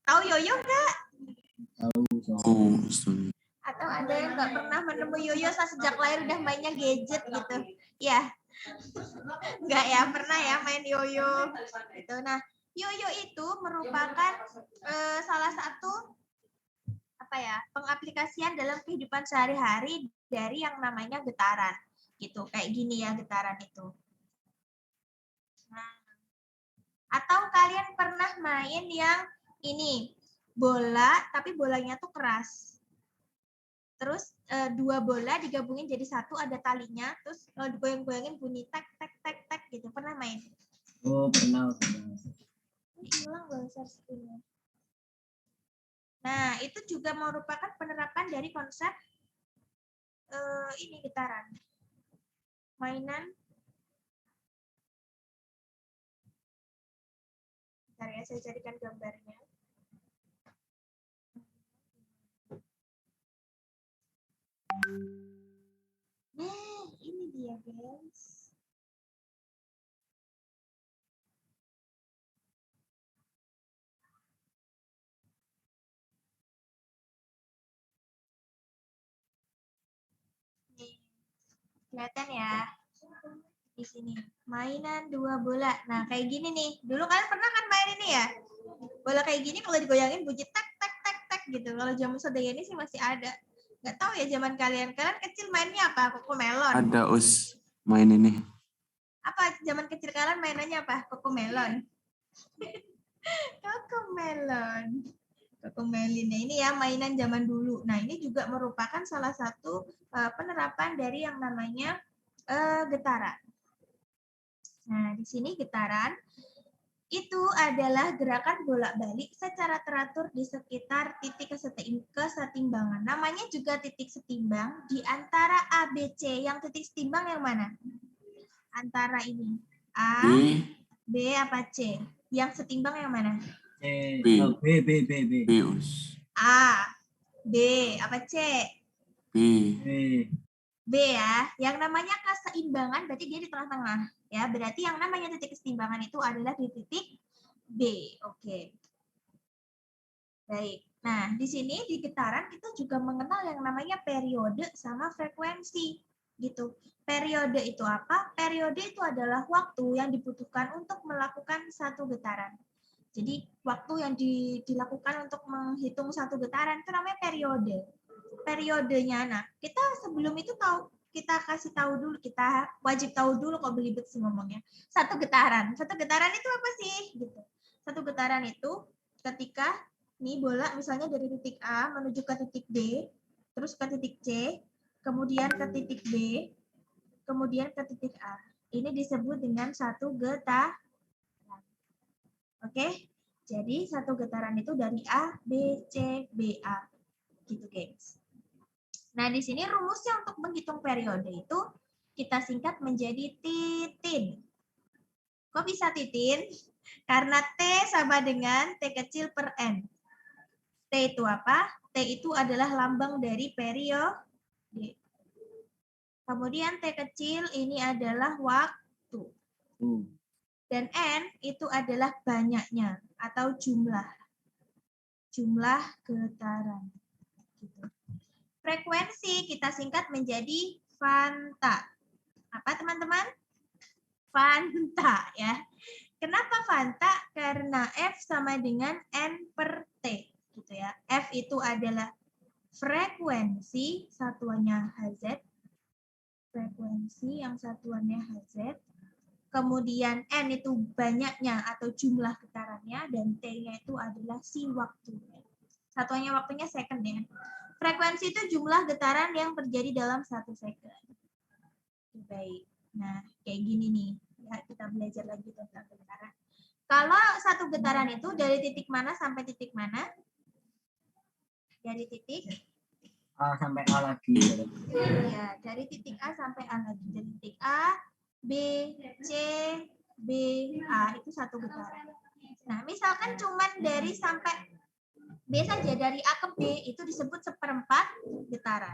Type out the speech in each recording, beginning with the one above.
Tahu yoyo nggak? Oh, Atau ada yang nggak pernah menemui yoyo sejak lahir udah mainnya gadget gitu? Ya, nggak ya, pernah ya main yoyo. Gitu. Nah, yoyo itu merupakan salah satu pengaplikasian dalam kehidupan sehari-hari dari yang namanya getaran. Gitu, kayak gini ya getaran itu. Nah, atau kalian pernah main yang ini, bola tapi bolanya tuh keras. Terus dua bola digabungin jadi satu, ada talinya, terus kalau digoyang-goyangin bunyi tek tek tek tek gitu. Pernah main? Oh, pernah. Ini hilang loh share screen-nya. Nah, itu juga merupakan penerapan dari konsep ini getaran. Mainan. Bentar ya, saya carikan gambarnya. Nah, ini dia, guys. Nih, kelihatan ya? Di sini. Mainan dua bola. Nah, kayak gini nih. Dulu kalian pernah kan main ini ya? Bola kayak gini kalau digoyangin bunyi tak tak tak tak gitu. Kalau zaman sedaya ini sih masih ada. Nggak tahu ya zaman kalian. Kalian kecil mainnya apa? Cocomelon. ada main ini. Apa zaman kecil kalian mainannya apa? Cocomelon. Cocomelon. Cocomelon. Nah, ini ya mainan zaman dulu. Nah, ini juga merupakan salah satu penerapan dari yang namanya getaran. Nah, di sini getaran itu adalah gerakan bolak-balik secara teratur di sekitar titik kesetimbangan. Namanya juga titik setimbang di antara A, B, C. Yang titik setimbang yang mana? Antara ini. A, B apa C? Yang setimbang yang mana? B. B. A, B apa C? B. B ya. Yang namanya keseimbangan berarti dia di tengah-tengah. Ya, berarti yang namanya titik keseimbangan itu adalah di titik B. Oke. Baik. Nah, di sini di getaran kita juga mengenal yang namanya periode sama frekuensi. Gitu. Periode itu apa? Periode itu adalah waktu yang dibutuhkan untuk melakukan satu getaran. Jadi, waktu yang dilakukan untuk menghitung satu getaran itu namanya periode. Periodenya. Nah, kita sebelum itu kita kasih tahu dulu, kita wajib tahu dulu kok belibet sih ngomongnya. Satu getaran itu apa sih? Gitu. Satu getaran itu ketika nih bola misalnya dari titik A menuju ke titik D, terus ke titik C, kemudian ke titik B, kemudian ke titik A. Ini disebut dengan satu getaran. Oke? Jadi satu getaran itu dari A, B, C, B, A. Gitu, guys. Nah, di sini rumusnya untuk menghitung periode itu kita singkat menjadi titin. Kok bisa titin? Karena T sama dengan T kecil per N. T itu apa? T itu adalah lambang dari periode. Kemudian T kecil ini adalah waktu. Dan N itu adalah banyaknya atau jumlah. Jumlah getaran. Gitu. Frekuensi kita singkat menjadi fanta. Apa teman-teman? Fanta ya. Kenapa fanta? Karena F sama dengan N per T gitu ya. F itu adalah frekuensi, satuannya Hz. Frekuensi yang satuannya Hz. Kemudian N itu banyaknya atau jumlah getarannya dan T-nya itu adalah si waktunya. Satuannya waktunya second ya. Frekuensi itu jumlah getaran yang terjadi dalam 1 second. Baik. Nah, kayak gini nih. Ya, kita belajar lagi tentang getaran. Kalau satu getaran itu dari titik mana sampai titik mana? Dari titik A sampai A lagi. Ya, dari titik A sampai A lagi. Dari titik A, B, C, B, A. Itu satu getaran. Nah, misalkan cuman dari sampai B saja, dari A ke B itu disebut seperempat getaran.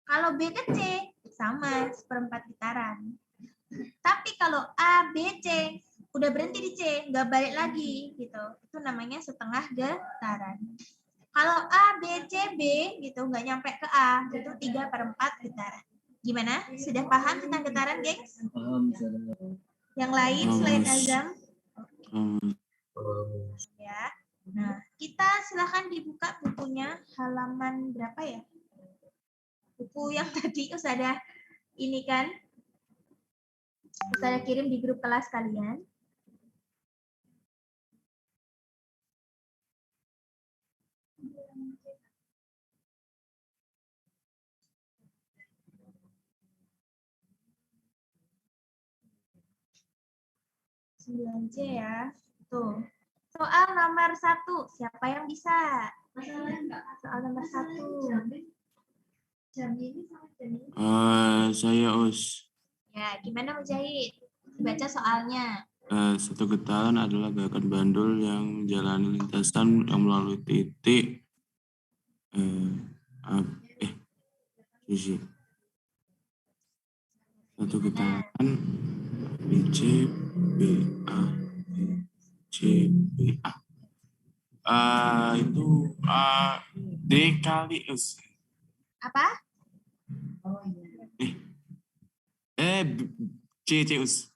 Kalau B ke C sama seperempat getaran. Tapi kalau A, B, C udah berhenti di C, nggak balik lagi gitu. Itu namanya setengah getaran. Kalau A, B, C, B gitu nggak nyampe ke A, itu 3/4 getaran. Gimana? Sudah paham tentang getaran, gengs? Paham, saudara. Yang lain selain Azam? Hmm. Ya. Nah, kita silahkan dibuka bukunya halaman berapa ya? Buku yang tadi Ustazah ini kan Ustazah kirim di grup kelas kalian. C ya. Tuh. Soal nomor 1. Siapa yang bisa? Soal nomor 1. Saya Us. Ya, gimana Mujahid? Baca soalnya. Satu getaran adalah gerakan bandul yang menjalani lintasan yang melalui titik sisi. Satu getaran BC BA BC BA. Itu D kali Us. Apa? C Us.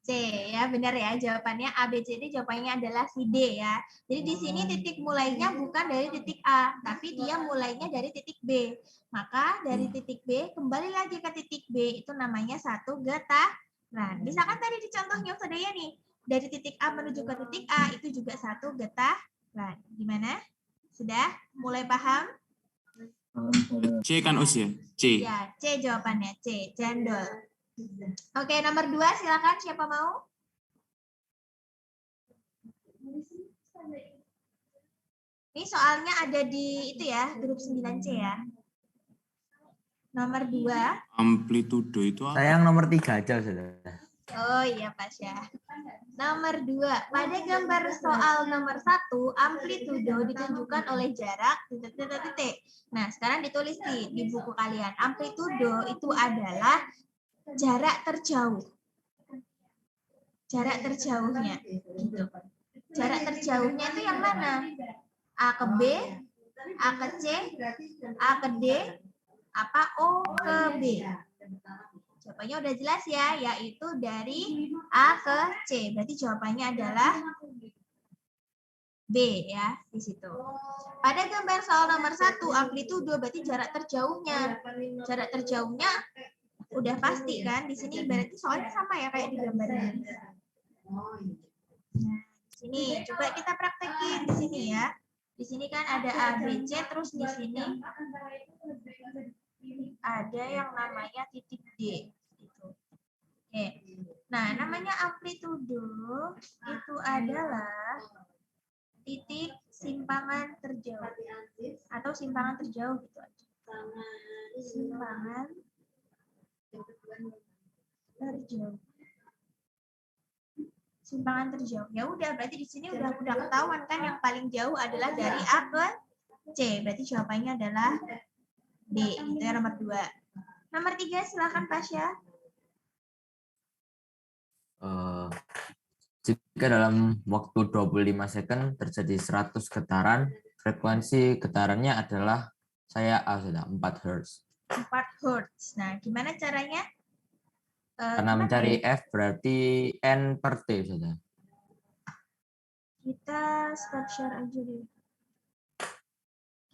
C ya, benar ya. Jawabannya A, B, C, D, jawabannya adalah si D ya. Jadi di sini titik mulainya bukan dari titik A, tapi dia mulainya dari titik B. Maka dari titik B kembali lagi ke titik B, itu namanya satu getaran. Misalkan tadi di contohnya Ustazah nih, dari titik A menuju ke titik A itu juga satu getaran. Gimana? Sudah mulai paham? Paham, saudara. C kan Us ya? C. Ya, C jawabannya, C, cendol. Oke, nomor 2 silakan siapa mau? Ini soalnya ada di itu ya, grup 9C ya. Nomor 2. Amplitudo itu apa? Saya yang nomor 3 aja, saudara. Oh iya, Pasya. Nomor 2. Pada gambar soal nomor 1, amplitudo ditunjukkan oleh jarak titik. Nah, sekarang ditulis di buku kalian. Amplitudo itu adalah jarak terjauh. Jarak terjauhnya. Gitu. Jarak terjauhnya itu yang mana? A ke B, A ke C, A ke D, apa O ke B? Jawabannya udah jelas ya, yaitu dari A ke C. Berarti jawabannya adalah B ya, di situ. Pada gambar soal nomor 1, amplitudo berarti jarak terjauhnya. Jarak terjauhnya udah pasti kan? Di sini berarti soalnya sama ya kayak di gambar ini. Nah, di sini coba kita praktekin di sini ya. Di sini kan ada A, B, C, terus di sini ada yang namanya titik D. Gitu. Oke. Nah, namanya amplitudo itu adalah titik simpangan terjauh atau simpangan terjauh gitu aja. Simpangan terjauh. Simpangan terjauh. Ya udah, berarti di sini udah ketahuan kan yang paling jauh adalah dari A ke C. Berarti jawabannya adalah B. Itu ya nomor 2. Nomor 3 silakan Pasya. Jika dalam waktu 25 second terjadi 100 getaran, frekuensi getarannya adalah saya A sudah 4 Hz. 4 Hz. Nah, gimana caranya? Karena mencari F berarti N per T sudah. Kita start share aja deh.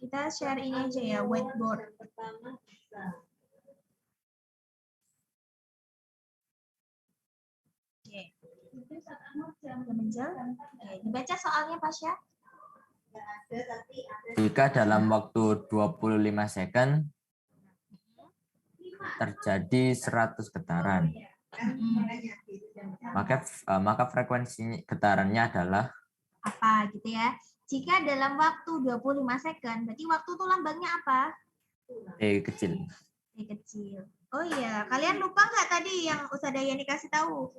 Kita share ini aja ya, whiteboard. Oke. Oke, dibaca soalnya Pasya. Jika dalam waktu 25 second terjadi 100 getaran, maka frekuensi getarannya adalah apa gitu ya. Jika dalam waktu 25 second, berarti waktu itu lambangnya apa? T kecil. T kecil. Oh iya, kalian lupa nggak tadi yang Ustazah Yani kasih tahu?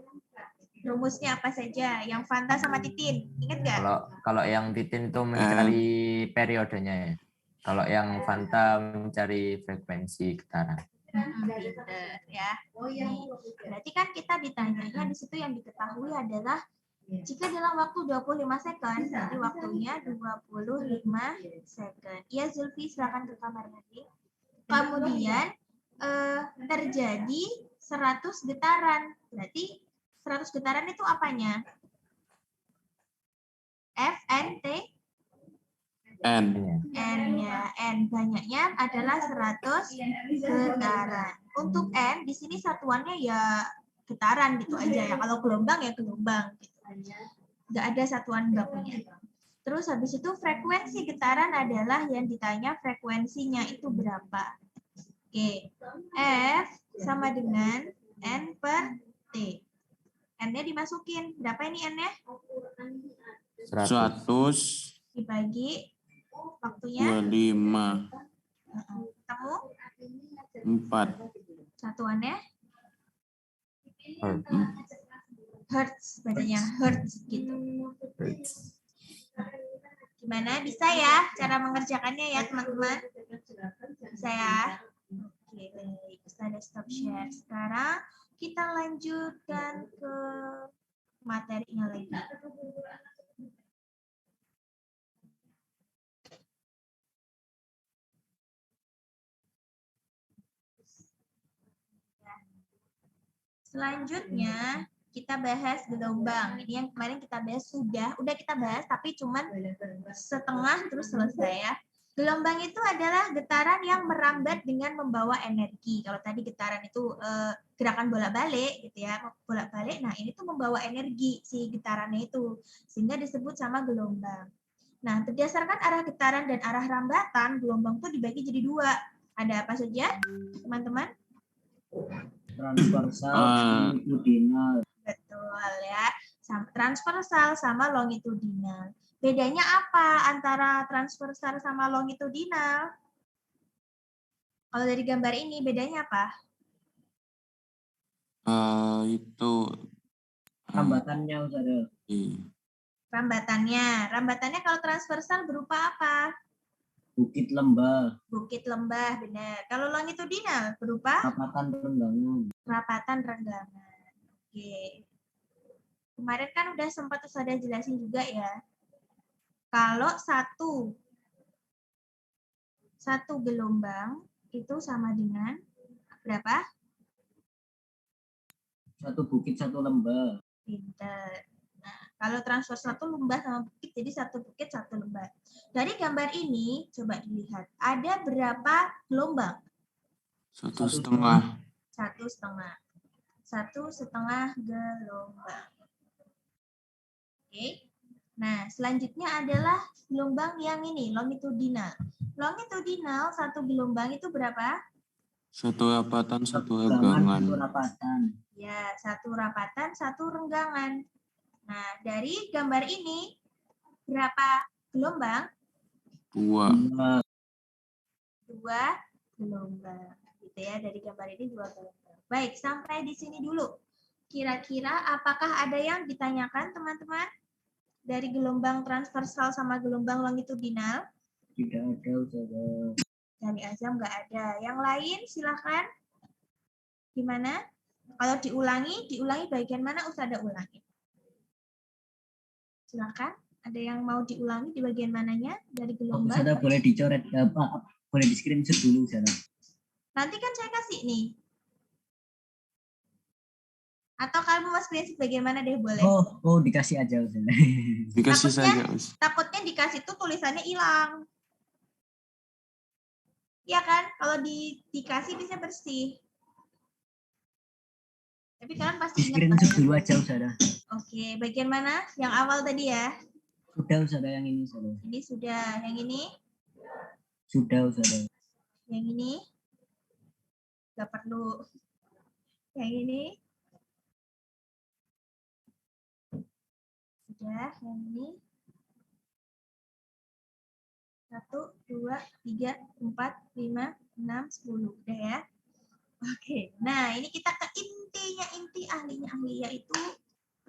Rumusnya apa saja? Yang Fanta sama Titin, ingat nggak? Kalau yang Titin itu mencari periodenya ya. Kalau yang Fanta mencari frekuensi getaran. Pinter ya. Nih, berarti kan kita ditanyanya di situ yang diketahui adalah Jika dalam waktu 25 second, jadi waktunya 25 second. Ya Zulfi, silakan ke kamar nanti. Kemudian terjadi 100 getaran. Berarti 100 getaran itu apanya? F, N, T? N. N-nya. N banyaknya adalah 100 getaran. Untuk N, di sini satuannya ya getaran gitu aja ya. Kalau gelombang ya gelombang. Gitu. Nggak ada satuan bakunya. Terus habis itu frekuensi getaran adalah yang ditanya frekuensinya itu berapa. Oke. F sama dengan N per T. N-nya dimasukin. Berapa ini N-nya? 100 Dibagi waktunya 25 ketemu 4 satuannya Hertz. hertz, bacanya hertz gitu. Gimana? Bisa ya cara mengerjakannya ya teman-teman? Bisa ya? Oke, baik. Kita stop share. Sekarang kita lanjutkan ke materinya lagi. Selanjutnya kita bahas gelombang. Ini yang kemarin kita bahas udah kita bahas tapi cuman setengah terus selesai ya. Gelombang itu adalah getaran yang merambat dengan membawa energi. Kalau tadi getaran itu gerakan bolak-balik gitu ya, bolak-balik. Nah, ini tuh membawa energi si getarannya itu sehingga disebut sama gelombang. Nah, berdasarkan arah getaran dan arah rambatan, gelombang tuh dibagi jadi dua. Ada apa saja, teman-teman? Transversal, longitudinal. Betul ya. Transversal sama longitudinal. Bedanya apa antara transversal sama longitudinal? Kalau dari gambar ini bedanya apa? Itu Hambatannya ada. Rambatannya kalau transversal berupa apa? Bukit lembah. Bukit lembah, benar. Kalau longitudinal berupa? Rapatan renggangan. Rapatan renggangan. Oke. Kemarin kan udah sempat Ustazah jelasin juga ya. Kalau satu gelombang itu sama dengan berapa? Satu bukit, satu lembah. Pinter. Nah, kalau transversal itu lembah sama bukit, jadi satu bukit, satu lembah. Dari gambar ini, coba dilihat. Ada berapa gelombang? 1,5. 1,5. 1,5 gelombang. Oke. Nah, selanjutnya adalah gelombang yang ini, longitudinal. Longitudinal, satu gelombang itu berapa? 1 rapatan, 1 Satu renggangan. rapatan. Ya, 1 rapatan, 1 renggangan. Nah, dari gambar ini, berapa gelombang? 2. 2 gelombang. Gitu ya, dari gambar ini 2 gelombang. Baik, sampai di sini dulu. Kira-kira apakah ada yang ditanyakan, teman-teman? Dari gelombang transversal sama gelombang longitudinal? Tidak ada, Ustazah. Dari Azam nggak ada. Yang lain silahkan. Gimana? Kalau diulangi bagian mana Ustazah ulangi. Silahkan. Ada yang mau diulangi di bagian mananya dari gelombang? Ustazah boleh dicoret, boleh di screenshot dulu, Ustazah. Nanti kan saya kasih nih. Atau kamu mau screenshot bagian mana deh boleh? Oh, dikasih aja, Ustazah. Dikasih saja, Us. Takutnya dikasih tuh tulisannya hilang. Iya kan? Kalau dikasih bisa bersih. Tapi kalian pasti Di ingat screenshot lah ya. dulu aja, Ustazah. Oke, bagian mana? Yang awal tadi ya? Sudah, Ustazah, yang ini, Ustazah. Ini sudah. Yang ini? Sudah, Ustazah. Yang ini? Gak perlu. Yang ini? Sudah. Yang ini? 1, 2, 3, 4, 5, 6, 10. Udah ya? Oke. Nah, ini kita ke inti ahlinya yaitu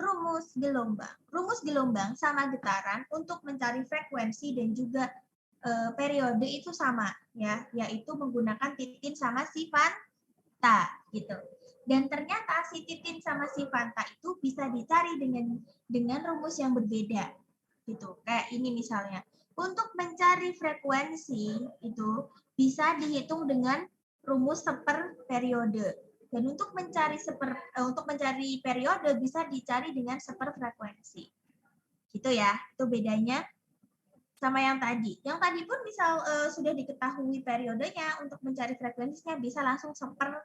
rumus gelombang. Rumus gelombang sama getaran untuk mencari frekuensi dan juga periode itu sama ya, yaitu menggunakan titin sama sifat gitu. Dan ternyata si Titin sama si Fanta itu bisa dicari dengan rumus yang berbeda. Gitu. Kayak ini misalnya. Untuk mencari frekuensi itu bisa dihitung dengan rumus seper periode. Dan untuk mencari periode bisa dicari dengan seper frekuensi. Gitu ya. Itu bedanya sama yang tadi. Yang tadi pun misal sudah diketahui periodenya, untuk mencari frekuensinya bisa langsung seper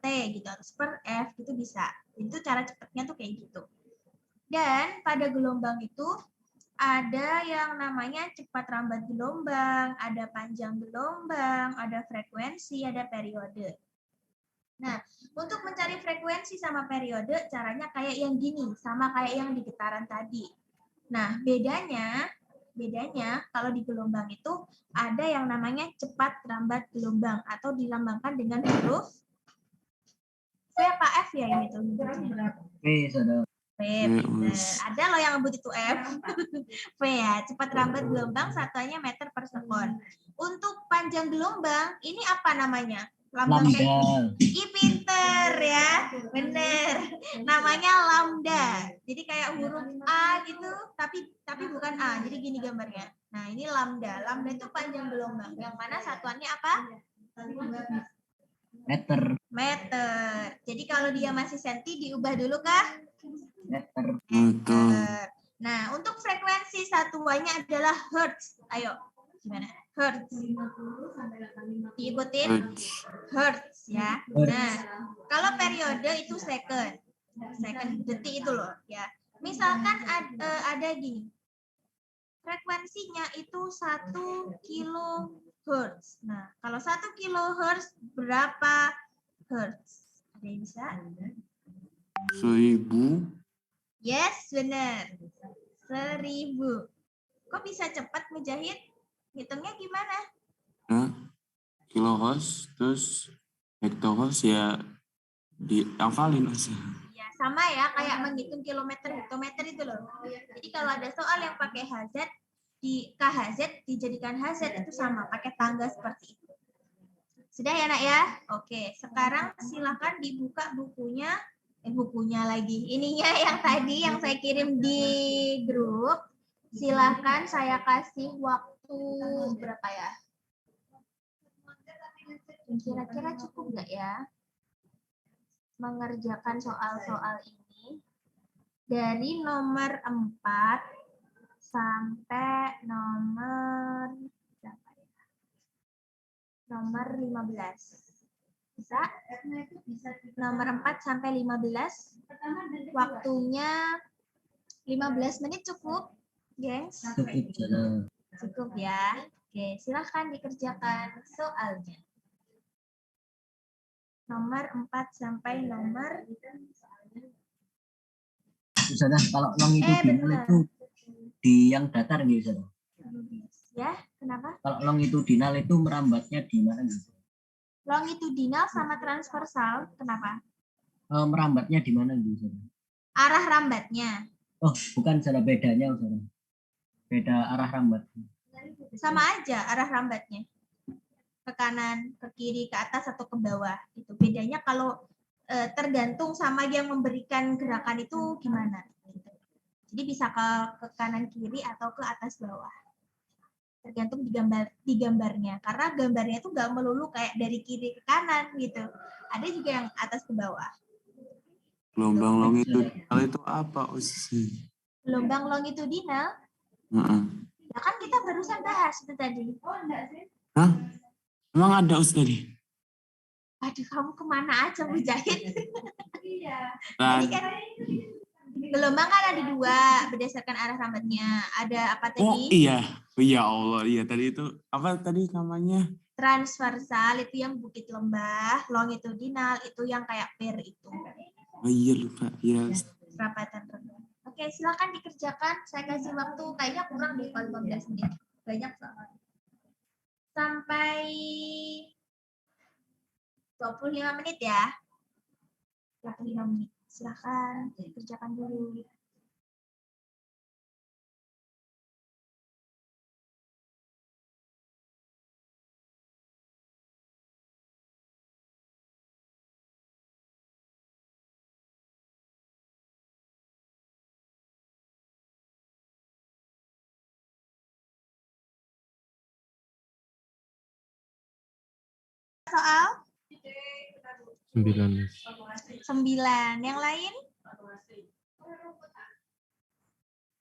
T gitu atau per F gitu bisa. Itu cara cepatnya tuh kayak gitu. Dan pada gelombang itu ada yang namanya cepat rambat gelombang, ada panjang gelombang, ada frekuensi, ada periode. Nah, untuk mencari frekuensi sama periode caranya kayak yang gini, sama kayak yang di getaran tadi. Nah, bedanya kalau di gelombang itu ada yang namanya cepat rambat gelombang atau dilambangkan dengan huruf V apa F ya ini tuh? saudara. V, bener. Ada loh yang ngebut itu F. V ya, cepat rambat gelombang satuannya meter per sekon. Untuk panjang gelombang, ini apa namanya? Lambda. Pinter ya, bener. Namanya lambda. Jadi kayak huruf A gitu, tapi bukan A. Jadi gini gambarnya. Nah ini lambda. Lambda itu panjang gelombang. Yang mana satuannya apa? Meter. Jadi kalau dia masih senti diubah dulu kah? Meter. Nah, untuk frekuensi satuannya adalah hertz. Ayo, gimana? Hertz. Diikutin? Hertz ya. Nah, kalau periode itu second. Second detik itu loh ya. Misalkan ada gini. Frekuensinya itu 1 kilohertz. Nah, kalau 1 kilohertz berapa hertz? Ada yang bisa? 1000. Yes, benar. 1000. Kok bisa cepat Mujahid? Hitungnya gimana? Nah, kilohertz terus hektohertz ya dihafalin aja. Ya, sama ya kayak menghitung kilometer, hektometer itu loh. Jadi kalau ada soal yang pakai HZ, di KHZ dijadikan HZ itu sama, pakai tangga seperti itu. Sudah ya nak ya? Oke, sekarang silakan dibuka bukunya lagi. Ininya yang tadi yang saya kirim di grup. Silakan saya kasih waktu berapa ya? Kira-kira cukup nggak ya? Mengerjakan soal-soal ini dari nomor 4 sampai nomor berapa ya? Nomor 15. Bisa? Nomor 4 sampai 15. Waktunya 15 menit cukup, gengs? Cukup ya. Oke, silahkan dikerjakan soalnya. Nomor 4 sampai nomor Saudara, kalau longitudinal itu di yang datar gitu, saudara. Ya, kenapa? Kalau longitudinal itu merambatnya di mana gitu? Longitudinal sama transversal, kenapa? Merambatnya di mana gitu, saudara? Arah rambatnya. Oh, bukan, saudara, bedanya, saudara. Beda arah rambat. Sama aja arah rambatnya. Ke kanan, ke kiri, ke atas, atau ke bawah. Itu bedanya kalau tergantung sama yang memberikan gerakan itu gimana. Jadi bisa ke kanan kiri atau ke atas bawah. Tergantung di gambarnya. Karena gambarnya itu nggak melulu kayak dari kiri ke kanan gitu. Ada juga yang atas ke bawah. Gelombang longitudinal itu apa, Usi? Gelombang longitudinal? Ya kan kita barusan bahas itu tadi. Oh enggak sih? Hah? Emang ada Usi tadi? Aduh, kamu kemana aja Mujahid? Iya. Nah, Kan gelombang kan ada 2 berdasarkan arah rambatnya. Ada apa tadi? oh iya, ya Allah, iya tadi itu apa tadi namanya? Transversal itu yang bukit lembah, longitudinal itu yang kayak per itu. Oh iya lupa, ya. Rapatan rendah. Oke, silakan dikerjakan. Saya kasih waktu kayaknya kurang deh kalau 15 menit. Banyak soal. Sampai 25 menit ya. 25 menit. Silakan dikerjakan dulu. soal? 9. 9. Yang lain?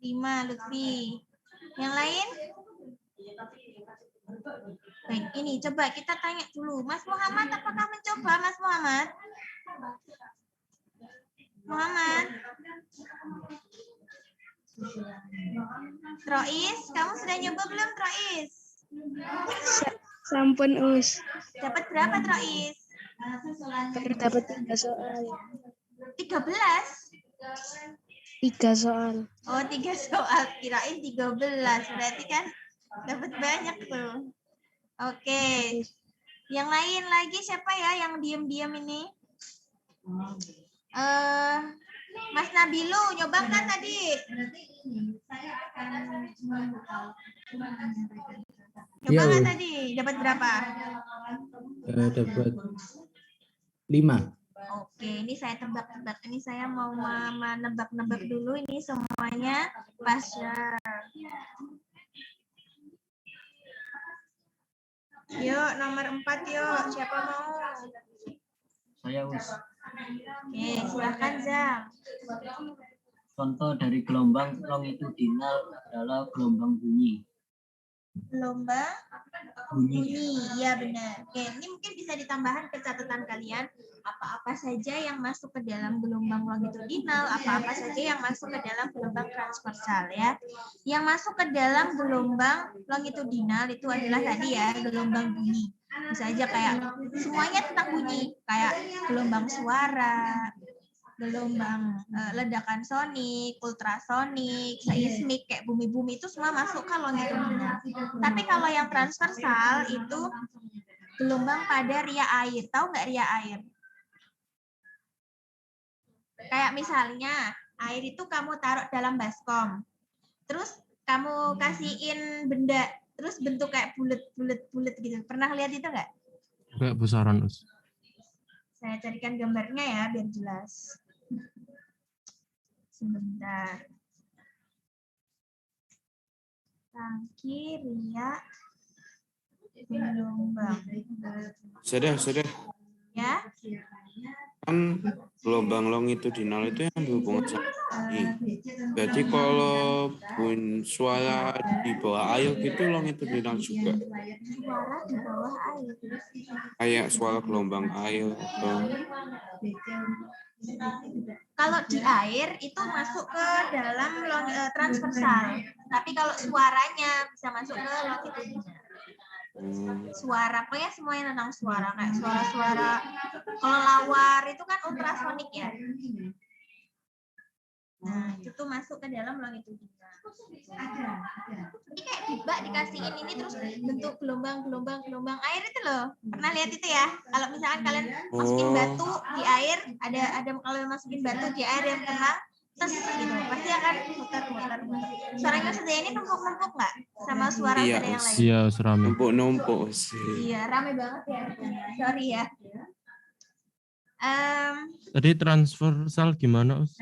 5, Lutfi. Yang lain? Baik, ini coba kita tanya dulu. Mas Muhammad, apakah mencoba, Mas Muhammad? Muhammad? Trois, kamu sudah nyoba belum, Trois? Sampun Us. Dapat berapa, Trois? Baru dapat 3 soal. 13? 3 soal. Oh, 3 soal. Kirain 13. Berarti kan dapat banyak tuh. Oke. Yang lain lagi siapa ya yang diam-diam ini? Mas Nabilu, nyoba kan tadi? Nyoba nggak tadi? Dapat berapa? Dapat 5. Oke, ini saya tebak-tebak. Ini saya mau menebak-nebak dulu. Ini semuanya Pasya. Yuk, nomor 4 yuk. Siapa mau? Saya Us. Oke, silahkan Zam. Contoh dari gelombang longitudinal adalah gelombang bunyi. Gelombang Bunyi. bunyi, iya benar. Oke, ini mungkin bisa ditambahkan ke catatan kalian. Apa-apa saja yang masuk ke dalam gelombang longitudinal, apa-apa saja yang masuk ke dalam gelombang transversal ya. Yang masuk ke dalam gelombang longitudinal itu adalah tadi ya, gelombang bunyi. Bisa aja kayak semuanya tentang bunyi, kayak gelombang suara, gelombang ledakan sonik, ultrasonik, seismik, kayak bumi-bumi itu semua masuk ke longitudinal. Tapi kalau yang transversal itu gelombang pada ria air. Tahu nggak ria air? Kayak misalnya air itu kamu taruh dalam baskom, terus kamu kasihin benda, terus bentuk kayak bulat gitu. Pernah lihat itu nggak? Kayak besaran, Us. Saya carikan gambarnya ya biar jelas. Sebentar. Tangki, ria, gelombang. Sudah. Ya. Kan gelombang longitudinal itu yang berhubungan sama bunyi. Jadi kalau suara di bawah air gitu longitudinal juga. Suara di bawah air. Kayak suara gelombang air atau Kalau di air itu masuk ke dalam transversal. Tapi kalau suaranya bisa masuk ke longitudinal. Suara, pokoknya semuanya tentang suara, kayak suara-suara kelelawar itu kan ultrasonik ya. Nah, itu tuh masuk ke dalam longitudinal. Ini kayak dibak dikasihin ini terus bentuk gelombang air itu loh. Pernah lihat itu ya? Kalau misalkan kalian masukin batu di air, ada kalau masukin batu di air yang tenang, tes gitu, pasti akan muter. Suaranya saja ini numpuk nggak? Sama suara iya, yang lain? iya, serame. Numpuk sih. Iya, rame banget ya. Sorry ya. Tadi transversal gimana, Us?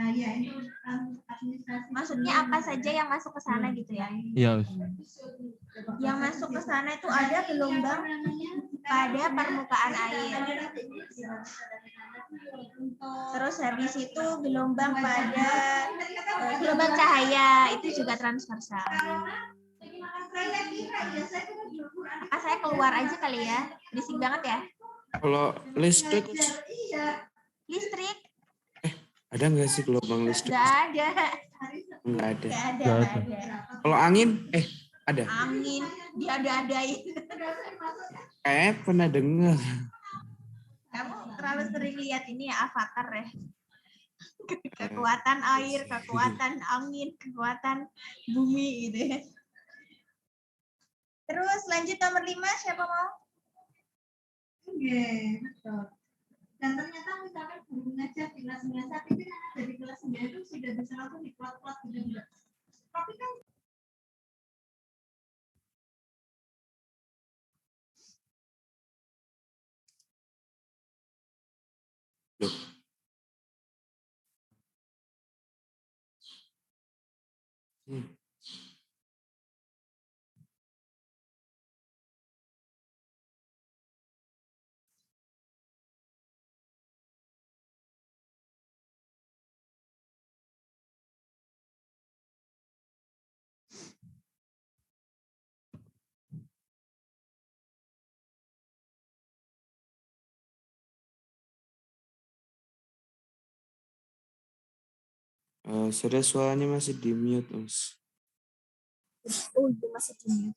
Maksudnya apa saja yang masuk ke sana gitu ya? Iya, Us. Yang masuk ke sana itu ada gelombang pada permukaan air. Terus habis itu gelombang pada gelombang cahaya itu juga transversal. Apa saya keluar aja kali ya? Berisik banget ya? Kalau listrik ada nggak sih gelombang listrik? Nggak ada. Kalau angin ada. Angin diada-adain. Kayak pernah dengar. Kamu terlalu sering lihat ini ya Avatar ya. Kekuatan air, kekuatan angin, kekuatan bumi gitu ya. Terus lanjut nomor 5, siapa mau? Betul. Dan ternyata misalkan guru ngajar di kelas 9 saat itu anak dari kelas 9 itu sudah bisa langsung diplot-plot gitu. Tapi kan Sudah suaranya masih di mute, Us. Oh, itu masih di.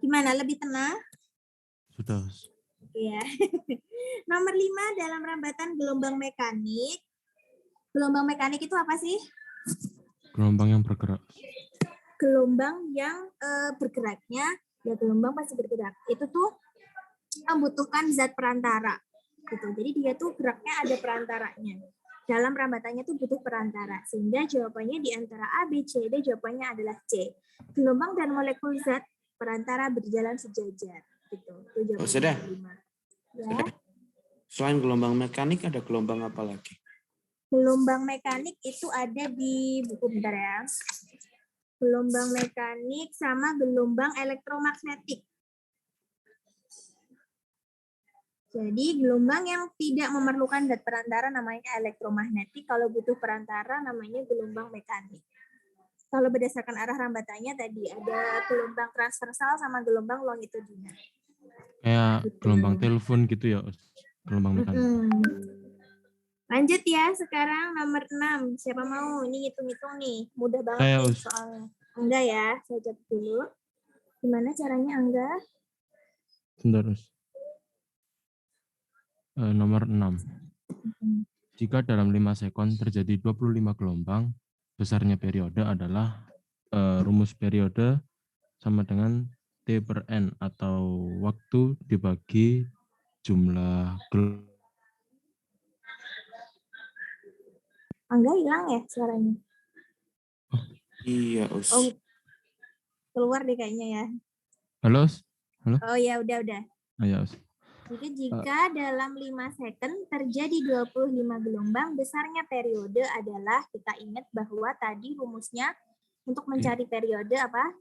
Gimana, lebih tenang? Sudah, Us. Iya. Nomor 5 dalam rambatan gelombang mekanik. Gelombang mekanik itu apa sih? Gelombang yang bergerak. Gelombang yang bergeraknya, ya gelombang pasti bergerak. Itu tuh membutuhkan zat perantara. Gitu. Jadi dia tuh geraknya ada perantaranya. Dalam rambatannya tuh butuh perantara. Sehingga jawabannya di antara A, B, C, D, jawabannya adalah C. Gelombang dan molekul zat perantara berjalan sejajar. Gitu. Itu jawabannya Sudah. 5. Ya. Sudah. Selain gelombang mekanik, ada gelombang apa lagi? Gelombang mekanik itu ada di buku, bentar ya. Gelombang mekanik sama gelombang elektromagnetik. Jadi gelombang yang tidak memerlukan zat perantara namanya elektromagnetik. Kalau butuh perantara namanya gelombang mekanik. Kalau berdasarkan arah rambatannya tadi ada gelombang transversal sama gelombang longitudinal. Kayak Gitu. gelombang telepon gitu ya, Us. Gelombang mekanik. Lanjut ya, sekarang nomor 6. Siapa mau? Ini hitung-hitung nih. Mudah banget Saya, nih Us. soalnya. Enggak ya, saya jawab dulu. Gimana caranya, Angga? Bentar, Us. Nomor 6. Jika dalam 5 sekon terjadi 25 gelombang, besarnya periode adalah rumus periode sama dengan T per N atau waktu dibagi jumlah gelombang. Angga hilang ya suaranya? Iya, Us. Oh, keluar deh kayaknya ya. Halo, Us? Halo? Oh ya, udah. Ayo, Us. Jadi jika dalam 5 second terjadi 25 gelombang, besarnya periode adalah, kita ingat bahwa tadi rumusnya untuk mencari periode apa?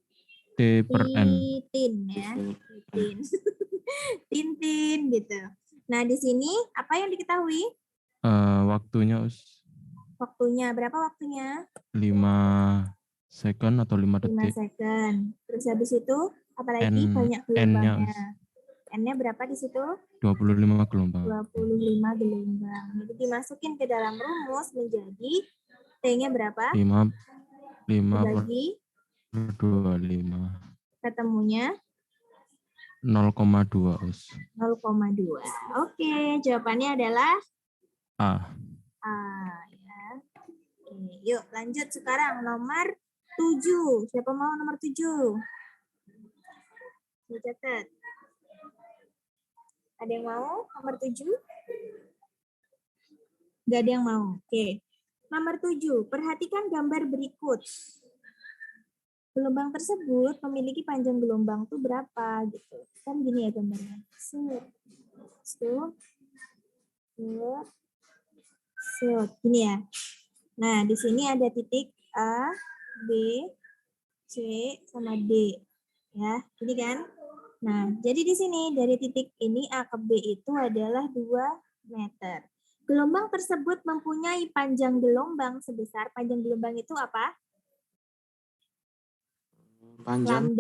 T per N. Titin ya. Titin. Tintin gitu. Nah, di sini apa yang diketahui? Waktunya, Us. Waktunya, berapa waktunya? 5 second atau 5 5 detik. second. Terus habis itu, apalagi N- banyak N-nya, gelombangnya. N-nya berapa di situ? 25 gelombang. 25 gelombang. Jadi dimasukin ke dalam rumus menjadi T-nya berapa? 5 per Dibagi 25. ketemunya 0,2, Us. 0,2. Oke, jawabannya adalah A. A. Ya. Oke, yuk lanjut sekarang nomor 7. Siapa mau nomor 7? Catat. Ada yang mau nomor 7? Gak ada yang mau. Oke. Nomor 7. Perhatikan gambar berikut. Gelombang tersebut memiliki panjang gelombang tuh berapa gitu. Kan gini ya gambarnya. Set. Gini ya. Nah, di sini ada titik A, B, C, sama D. Ya, gini kan? Nah, jadi di sini dari titik ini A ke B itu adalah 2 meter. Gelombang tersebut mempunyai panjang gelombang sebesar, panjang gelombang itu apa? Panjang.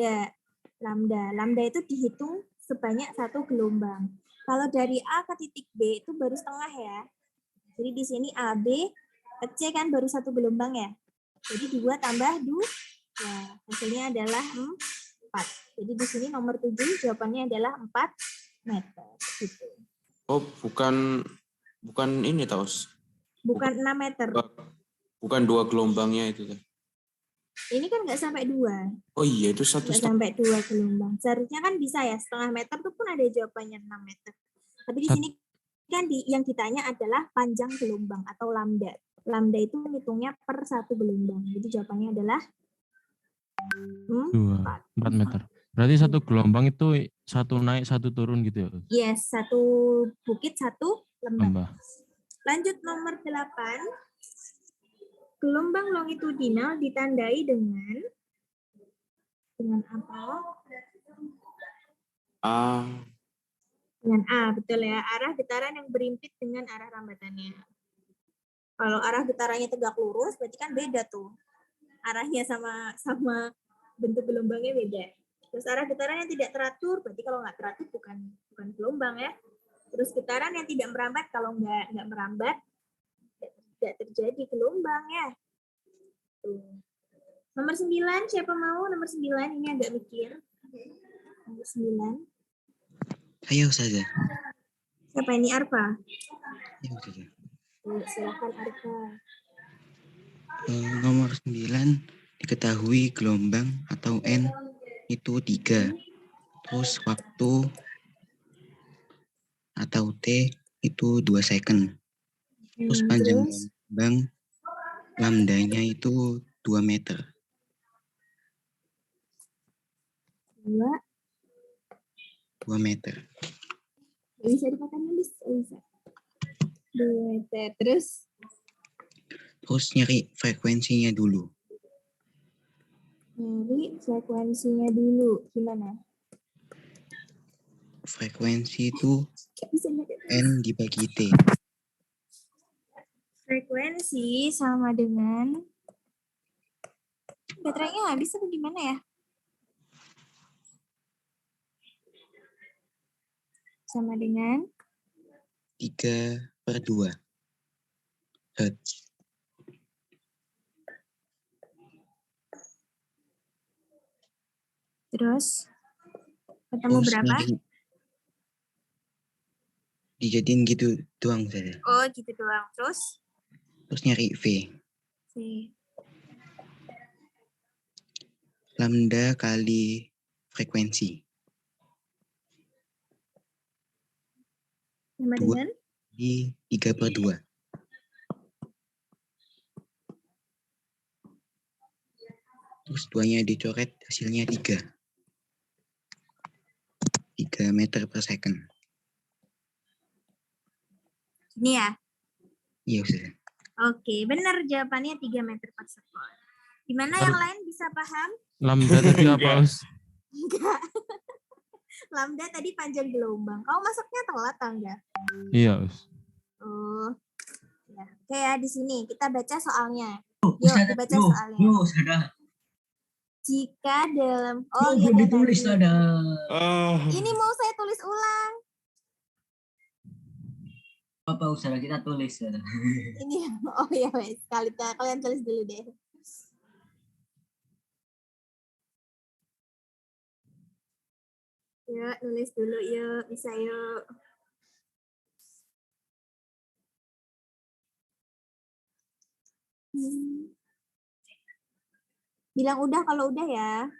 Lambda itu dihitung sebanyak 1 gelombang. Kalau dari A ke titik B itu baru setengah ya. Jadi di sini AB ke C kan baru 1 gelombang ya. Jadi 2 tambah 2. Ya, hasilnya adalah 4. Jadi di sini nomor 7 jawabannya adalah 4 meter. Gitu. Oh, bukan ini, Taus. Bukan 6 meter. Bukan 2 gelombangnya itu. Ini kan nggak sampai 2. Oh iya, itu 1 Nggak sampai 2 gelombang. Seharusnya kan bisa ya, setengah meter itu pun ada jawabannya 6 meter. Tapi di sini kan yang ditanya adalah panjang gelombang atau lambda. Lambda itu ngitungnya per 1 gelombang. Jadi jawabannya adalah 4 meter. Berarti 1 gelombang itu 1 naik 1 turun gitu ya? Yes, 1 bukit 1 lembah. Lanjut nomor 8. Gelombang longitudinal ditandai dengan apa? A. Dengan A, betul ya. Arah getaran yang berimpit dengan arah rambatannya. Kalau arah getarannya tegak lurus, berarti kan beda tuh. Arahnya sama bentuk gelombangnya beda. Terus arah getaran yang tidak teratur, berarti kalau nggak teratur bukan gelombang ya. Terus getaran yang tidak merambat, kalau nggak merambat, tidak terjadi gelombang ya. Nomor 9, siapa mau? Nomor 9, ini agak mikir. Nomor 9. Ayo saja. Siapa ini? Arfa? Ayo saja. Silakan Arfa. Nomor 9 diketahui gelombang atau N itu 3. Terus waktu atau T itu 2 second. Terus panjang gelombang lambdanya itu 2 meter. 2 meter. Bisa dipakai nulis, bisa. 2 meter. Terus nyari frekuensinya dulu. Gimana? Frekuensi itu N dibagi T. Frekuensi sama dengan baterainya habis atau gimana ya? Sama dengan 3/2 Hertz. terus ketemu berapa? Dijadiin gitu doang saja. Oh, gitu doang. Terus Nyari V. Lambda kali frekuensi. sama dengan Di 3/2. Terus 2-nya dicoret, hasilnya 3. 3 meter per second. ini ya? Iya, Ustazah. Oke, benar jawabannya 3 meter per second. Gimana yang lain bisa paham? Lambda tadi apa, Us? Enggak. Lambda tadi panjang gelombang. Kau masuknya telat enggak? Iya, Us. Oh. Ya. Oke ya, di sini kita baca soalnya. Yuk, Ustazah, dibaca soalnya. sudah. Jika dalam Belum ditulis, tadi. Ah, Ini mau saya tulis ulang. Apa Ustazah, kita tulis. Ini ya wes, kalian tulis dulu deh. Yuk, nulis dulu yuk, bisa yuk. Bilang udah kalau udah ya.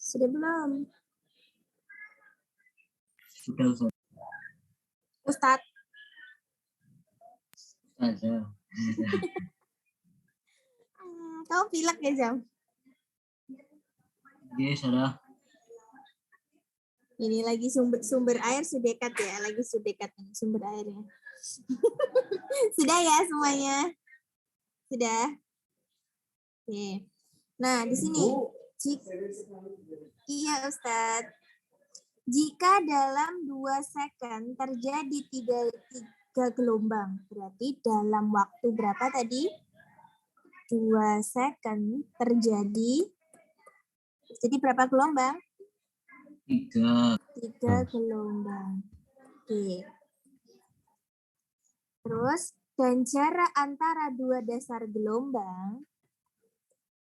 Sudah belum? Sudah Ustazah. Ustadz. Kau pilek ya, Jam? Iya, sudah. Ini lagi sumber air sudekat ya, lagi sudekat ini sumber airnya. Sudah ya semuanya? Sudah? Oke. Nah, di sini. Iya, Ustadz. Jika dalam 2 second terjadi 3 gelombang, berarti dalam waktu berapa tadi? 2 second terjadi berapa gelombang? 3. 3 gelombang. Oke. Terus, dan jarak antara 2 dasar gelombang,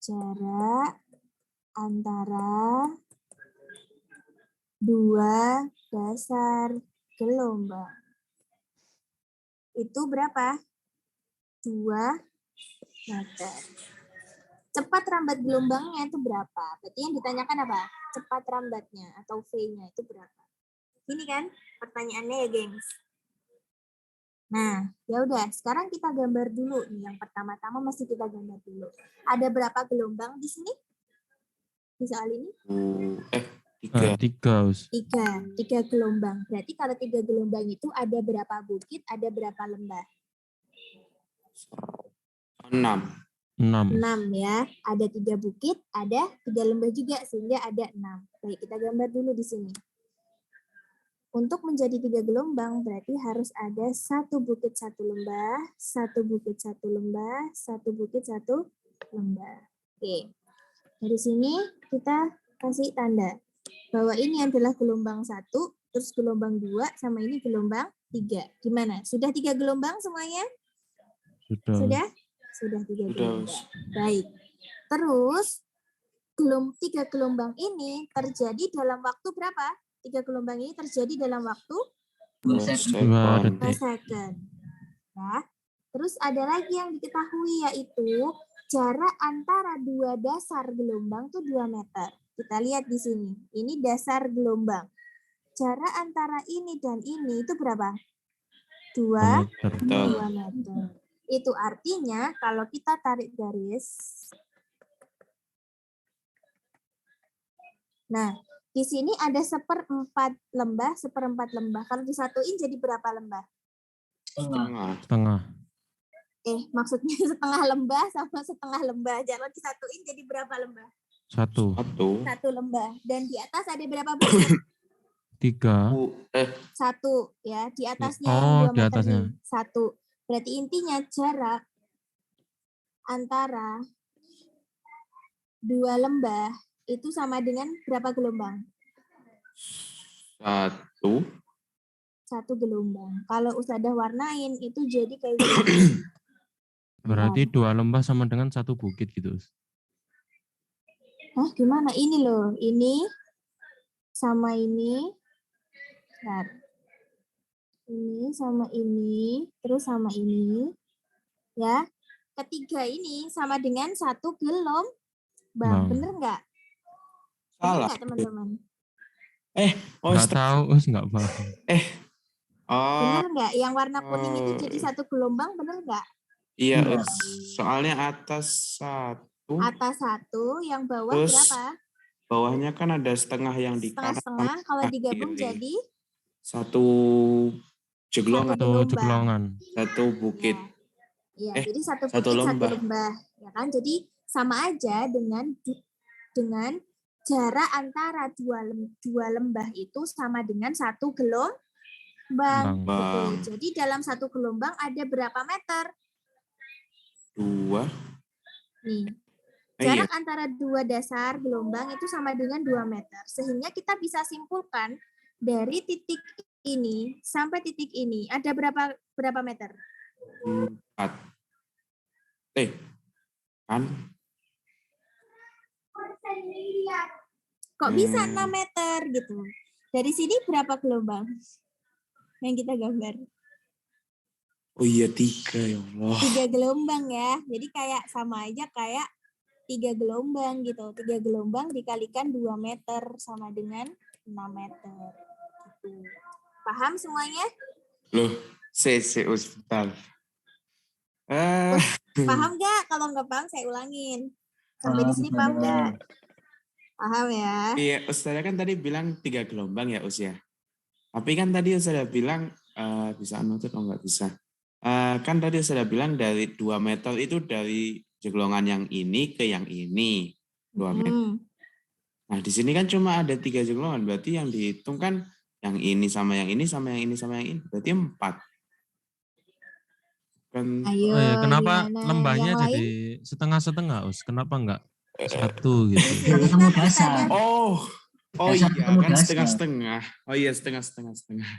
jarak antara 2 dasar gelombang. Itu berapa? 2 meter. Cepat rambat gelombangnya itu berapa? Berarti yang ditanyakan apa? Cepat rambatnya atau V-nya itu berapa? Ini kan pertanyaannya ya, gengs. Nah, ya udah. Sekarang kita gambar dulu nih. Yang pertama-tama masih kita gambar dulu. Ada berapa gelombang di sini? Di soal ini? 3. 3, Us. 3 gelombang. Berarti kalau 3 gelombang itu ada berapa bukit, ada berapa lembah? 6. 6 ya. Ada 3 bukit, ada 3 lembah juga, sehingga ada 6. Baik, kita gambar dulu di sini. Untuk menjadi 3 gelombang berarti harus ada 1 bukit 1 lembah, 1 bukit 1 lembah, 1 bukit 1 lembah. Oke. Dari sini kita kasih tanda bahwa ini adalah gelombang 1, terus gelombang 2, sama ini gelombang 3. Gimana? Sudah 3 gelombang semuanya? Sudah. Sudah? Sudah 3 Sudah, gelombang. Us. Baik. Terus 3 gelombang ini terjadi dalam waktu berapa? 3 gelombang ini terjadi dalam waktu 2 2 second. 2 second. detik. second. Ya. Terus ada lagi yang diketahui yaitu jarak antara 2 dasar gelombang itu 2 meter. Kita lihat di sini. Ini dasar gelombang. Jarak antara ini dan ini itu berapa? 2 meter. meter. Itu artinya kalau kita tarik garis. Nah, di sini ada 1/4 lembah, 1/4 lembah. Kalau disatuin jadi berapa lembah? Setengah. Setengah. Maksudnya setengah lembah sama setengah lembah. Jangan disatuin jadi berapa lembah? 1. 1 lembah. Dan di atas ada berapa bukit? 3. 1 ya. Di atasnya Oh, yang 2 di meter atasnya. nih. 1. Berarti intinya jarak antara 2 lembah itu sama dengan berapa gelombang? 1. 1 gelombang. Kalau Ustadzah warnain itu jadi kayak gini. Berarti 2 lembah sama dengan 1 bukit gitu. Hah, gimana? Ini loh. Ini sama ini. Bentar. Ini sama ini. Terus sama ini. Ya. Ketiga ini sama dengan 1 gelombang. Bang. Bener nggak? Bener Salah. nggak teman-teman? Oh, Nggak tahu, nggak paham. Oh, Bener nggak? Yang warna kuning itu jadi 1 gelombang, bener nggak? iya, Iya. soalnya atas 1, Atas 1, yang bawah terus berapa? bawahnya kan ada setengah yang di kanan sama Setengah-setengah. Kalau setengah digabung kiri. jadi 1 jeglongan, 1 jeglongan. 1 bukit. Iya, jadi 1 1 bukit, 1 lembah. lembah. Ya kan? Jadi sama aja dengan jarak antara 2 lembah itu sama dengan 1 gelombang. Bang. Gitu. Jadi dalam 1 gelombang ada berapa meter? 2. Nih. Iya. Jarak antara 2 dasar gelombang itu sama dengan 2 meter. Sehingga kita bisa simpulkan dari titik ini sampai titik ini ada berapa meter? 4. Kan? Kok bisa 6 meter gitu? Dari sini berapa gelombang yang kita gambar? Oh iya, 3 ya Allah. 3 gelombang ya. Jadi kayak sama aja kayak 3 gelombang gitu. 3 gelombang dikalikan 2 meter sama dengan 6 meter. Gitu. Paham semuanya? Loh, sebentar. Paham nggak? Kalau nggak paham saya ulangin. Sampai di sini paham nggak? Paham ya? Iya, Ustazah kan tadi bilang 3 gelombang ya, Us ya. Tapi kan tadi Ustazah bilang bisa nutut atau nggak bisa. Kan tadi Ustazah bilang dari 2 meter itu dari jeglongan yang ini ke yang ini 2 meter. Nah di sini kan cuma ada 3 jeglongan, berarti yang dihitung kan yang ini sama yang ini sama yang ini sama yang ini, berarti 4. Kan? Ayo, Oh ya, kenapa gimana? lembahnya Yang jadi setengah-setengah, Us? Kenapa enggak 1 gitu? Ketemu dasar. Oh Dasar iya ketemu kan dasar. setengah-setengah. Oh iya setengah-setengah.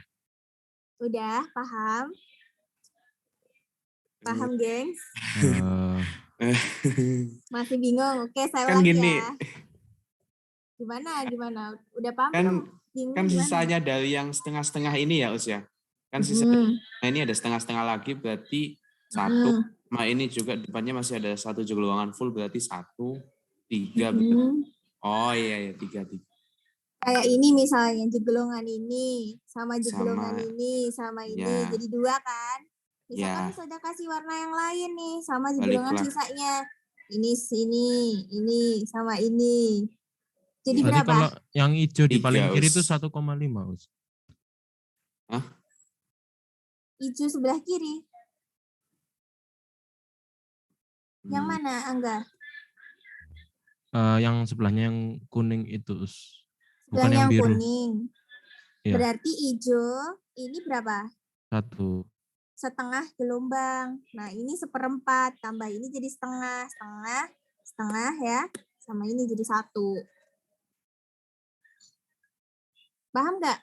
Udah, paham? Paham, gengs? Masih bingung? Oke, saya Kan ulang gini. ya. Gimana? Udah paham Kan belum? Bingung kan gimana? sisanya dari yang setengah-setengah ini ya, Us ya. Kan sisanya ini ada setengah-setengah lagi, berarti 1. Sama ini juga depannya masih ada 1 jeglongan full, berarti 1, 3. Betul. Oh iya, 3. Kayak ini misalnya jeglongan ini sama jeglongan ini sama ini Ya. jadi 2 kan? Misalkan sudah kasih warna yang lain nih sama jeglongan sisanya. Ini sama ini. Jadi Berarti berapa? kalau yang hijau di 3, paling kiri Us. itu 1,5, Us. Hah? Hijau sebelah kiri. Yang mana, Angga? Yang sebelahnya yang kuning itu, Us. Bukan Sebelahnya yang biru. kuning. Iya. Berarti hijau ini berapa? 1. Setengah gelombang. Nah, ini 1/4, tambah ini jadi setengah, setengah ya. Sama ini jadi 1. Paham nggak?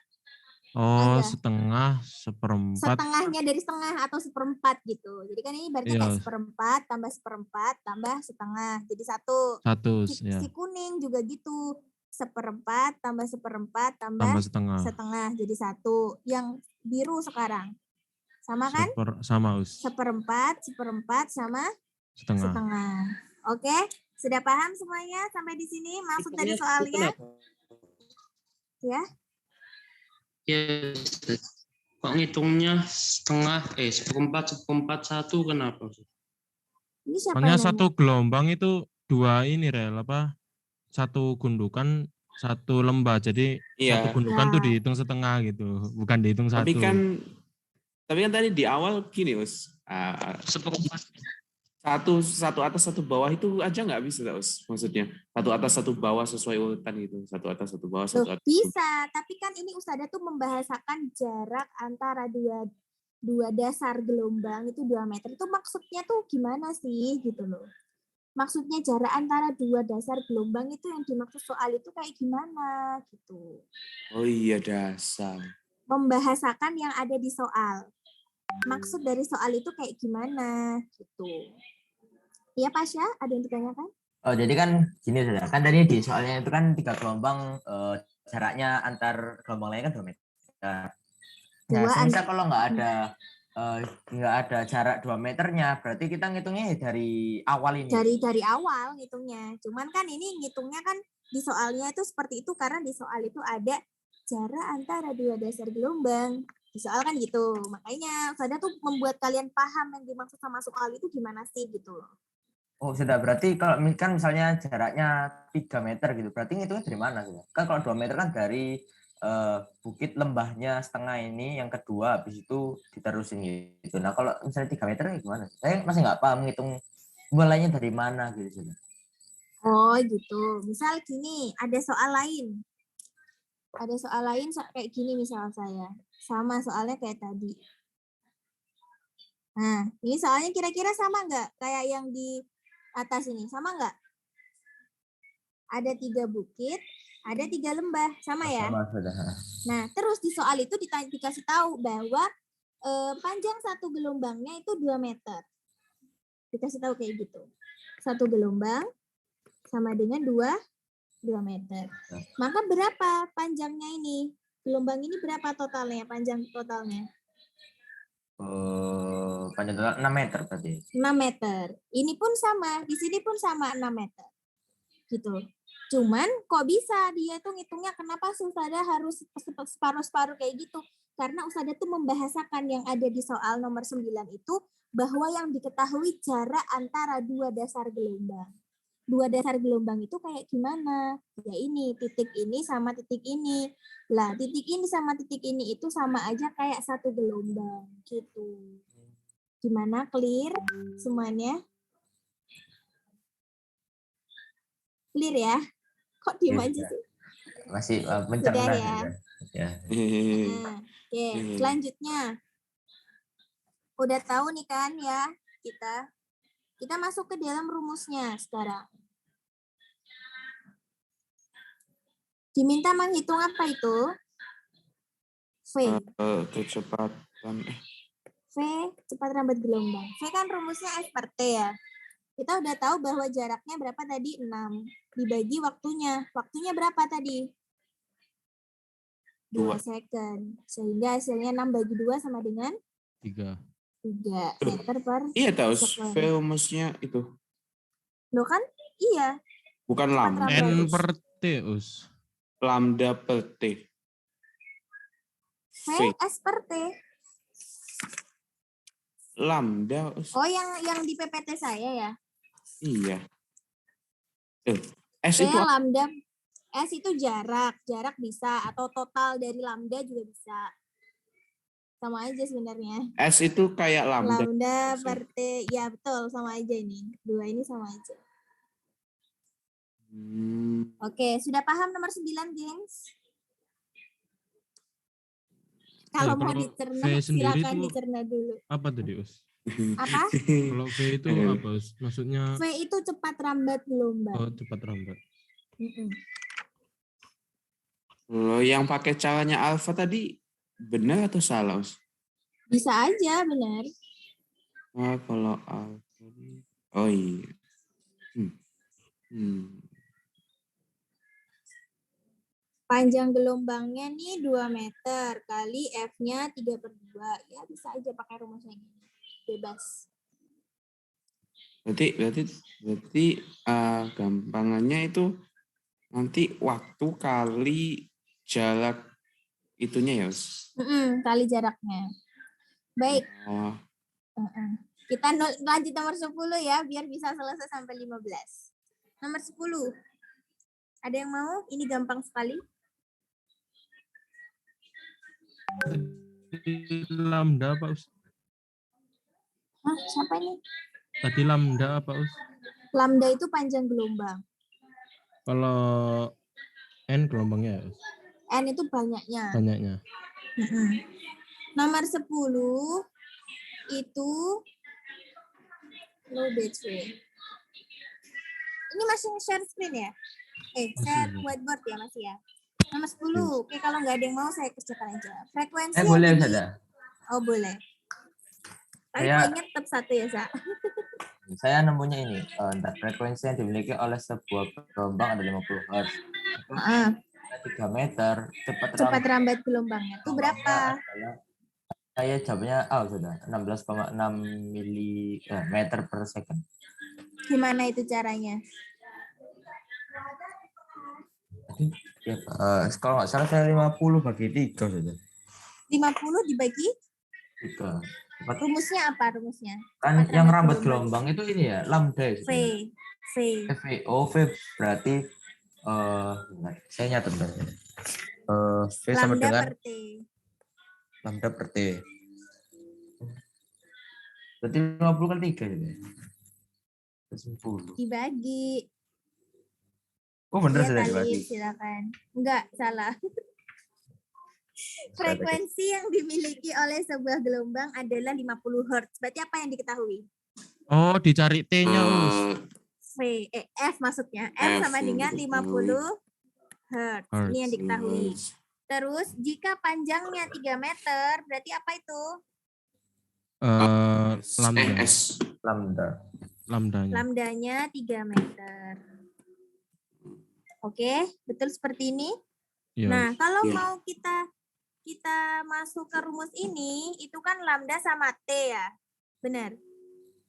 Oh, Angga? setengah, 1/4. Setengahnya dari setengah atau 1/4 gitu. Jadi kan ini berarti kayak Iya, 1/4 tambah 1/4 tambah setengah jadi 1. 1 Si ya. kuning juga gitu. 1/4 tambah 1/4 tambah Tambah setengah. setengah jadi 1. Yang biru sekarang. Sama kan? Sama, Us. 1/4, 1/4 sama Setengah. setengah. Oke, sudah paham semuanya sampai di sini maksud dari soalnya? Ya. Ya, kok ngitungnya setengah, 1/4, 1 kenapa? Ini siapa Soalnya yang nanya? 1 gelombang itu 2 ini Rel, apa? 1 gundukan 1 lembah. Jadi 1 Iya. gundukan tuh Ya. dihitung setengah gitu, bukan dihitung 1. Tapi kan tadi di awal gini, Us. 1/4. Satu atas satu bawah itu aja nggak bisa, Us. Maksudnya 1 atas 1 bawah sesuai urutan gitu. 1 atas 1 bawah, 1 Loh, atas. bisa, tapi kan ini Ustazah tuh membahasakan jarak antara dua dasar gelombang itu 2 meter. Itu maksudnya tuh gimana sih gitu loh. Maksudnya jarak antara 2 dasar gelombang itu yang dimaksud soal itu kayak gimana gitu. Oh iya, dasar. Membahasakan yang ada di soal. Maksud dari soal itu kayak gimana gitu. Iya Pasha, ada yang ditanyakan? Oh, jadi kan gini saja. Kan tadi di soalnya itu kan 3 gelombang, jaraknya antar gelombang lain kan 2 meter. Nah, semisal kalau nggak ada jarak 2 meternya, berarti kita ngitungnya dari awal ini. Dari awal ngitungnya. Cuman kan ini ngitungnya kan di soalnya itu seperti itu karena di soal itu ada jarak antara 2 dasar gelombang. Di soal kan gitu. Makanya Ustazah tuh membuat kalian paham yang dimaksud sama soal itu gimana sih gitu loh. Oh, sudah. Berarti kalau kan misalnya jaraknya 3 meter gitu, berarti ngitungnya dari mana? Kan kalau 2 meter kan dari bukit lembahnya setengah ini, yang kedua, habis itu diterusin gitu. Nah, kalau misalnya 3 meter gimana? Saya masih nggak paham ngitung mulainya dari mana gitu. Oh gitu. Misal gini, ada soal lain. Ada soal lain kayak gini misal saya. Sama soalnya kayak tadi. Nah, ini soalnya kira-kira sama nggak? Kayak yang di atas ini. Sama nggak? Ada 3 bukit, ada 3 lembah. Sama ya? Sama, sudah. Nah, terus di soal itu dikasih tahu bahwa panjang satu gelombangnya itu 2 meter. Dikasih tahu kayak gitu. 1 gelombang sama dengan 2 meter. Maka berapa panjangnya ini? Gelombang ini berapa totalnya? Panjang totalnya? Panjang total 6 meter berarti. 6 meter. Ini pun sama. Di sini pun sama 6 meter. Gitu. Cuman kok bisa dia tuh ngitungnya kenapa Ustazah harus separuh-separuh kayak gitu? Karena Ustazah tuh membahasakan yang ada di soal nomor 9 itu bahwa yang diketahui jarak antara 2 dasar gelombang. 2 dasar gelombang itu kayak gimana? Ya ini, titik ini sama titik ini. Lah, titik ini sama titik ini itu sama aja kayak 1 gelombang gitu. Gimana? Clear semuanya? Clear ya? Kok diem aja sih? Masih Sudah mencerna ya. Ya. Nah, oke, selanjutnya. Udah tahu nih kan ya kita masuk ke dalam rumusnya sekarang. Diminta menghitung apa itu? V. Kecepatan. V, cepat rambat gelombang. V kan rumusnya S per T ya. Kita udah tahu bahwa jaraknya berapa tadi? 6. Dibagi waktunya. Waktunya berapa tadi? 2 second. Sehingga hasilnya 6 bagi 2 sama dengan? 3. 3 meter per Iya tahu, second. V rumusnya itu. Loh kan? Iya. Bukan lambda. N per T, Us. Lambda per T. V S per T. Lambda. Oh, yang di PPT saya ya? Iya. S V itu lambda. S itu jarak. Jarak bisa. Atau total dari lambda juga bisa. Sama aja sebenarnya. S itu kayak lambda. Lambda per T. Ya betul, sama aja ini. 2 ini sama aja. Oke, sudah paham nomor 9, gengs? Kalau mau kalau dicerna, V sendiri silakan itu dicerna dulu. apa tadi, Us? Apa? Kalau V itu apa, Us? Maksudnya V itu cepat rambat gelombang. cepat rambat. Kalau yang pakai caranya alfa tadi benar atau salah, Us? Bisa aja, benar. Oh, kalau alfa. Oh iya. Panjang gelombangnya nih 2 meter kali F-nya 3/2. Ya bisa aja pakai rumusnya gini. Bebas. Berarti gampangannya itu nanti waktu kali jarak itunya ya, Us? Kali jaraknya. Baik. Oh. Kita lanjut nomor 10 ya, biar bisa selesai sampai 15. Nomor 10. Ada yang mau? Ini gampang sekali. Lambda apa, Us? Hah, siapa ini? Tadi lambda apa, Us? Lambda itu panjang gelombang. Kalau N gelombangnya ya, Us? N itu banyaknya. Banyaknya. Nomor 10 itu low battery. Ini masih share screen ya? Share whiteboard ya masih ya? Nomor 10. Oke, kalau nggak ada yang mau saya kerjakan aja. Frekuensi boleh yang saja. Oh, boleh. Tapi Saya- poinnya tetap 1 ya, Sa? Saya nemunya ini, frekuensi yang dimiliki oleh sebuah gelombang ada 50 Hz. 3 meter, Cepat rambat gelombangnya. Itu berapa? Saya jawabnya sudah 16,6 meter per second. Gimana itu caranya? Ya, kalau nggak salah saya 50 bagi 3 sudah. 50 dibagi 3. rumusnya apa rumusnya? Kan Cepat yang rambat rambat gelombang itu ini ya, lambda ya. V. V berarti saya nyatet bentar. V sama Lambda dengan per T. lambda per T. Berarti 50 kali 3 gitu ya. 10. Dibagi. Oh benar Iya, sudah Talib, dibagi. silakan. Enggak, salah. Frekuensi yang dimiliki oleh sebuah gelombang adalah 50 Hz. Berarti apa yang diketahui? Oh, dicari T-nya, Us. F maksudnya. F sama dengan 50 Hz. Ini yang diketahui. Terus, jika panjangnya 3 meter, berarti apa itu? Lambdanya. Lambdanya 3 meter. Oke, betul seperti ini? Ya. Nah, kalau mau kita masuk ke rumus ini, itu kan lambda sama T ya. Benar.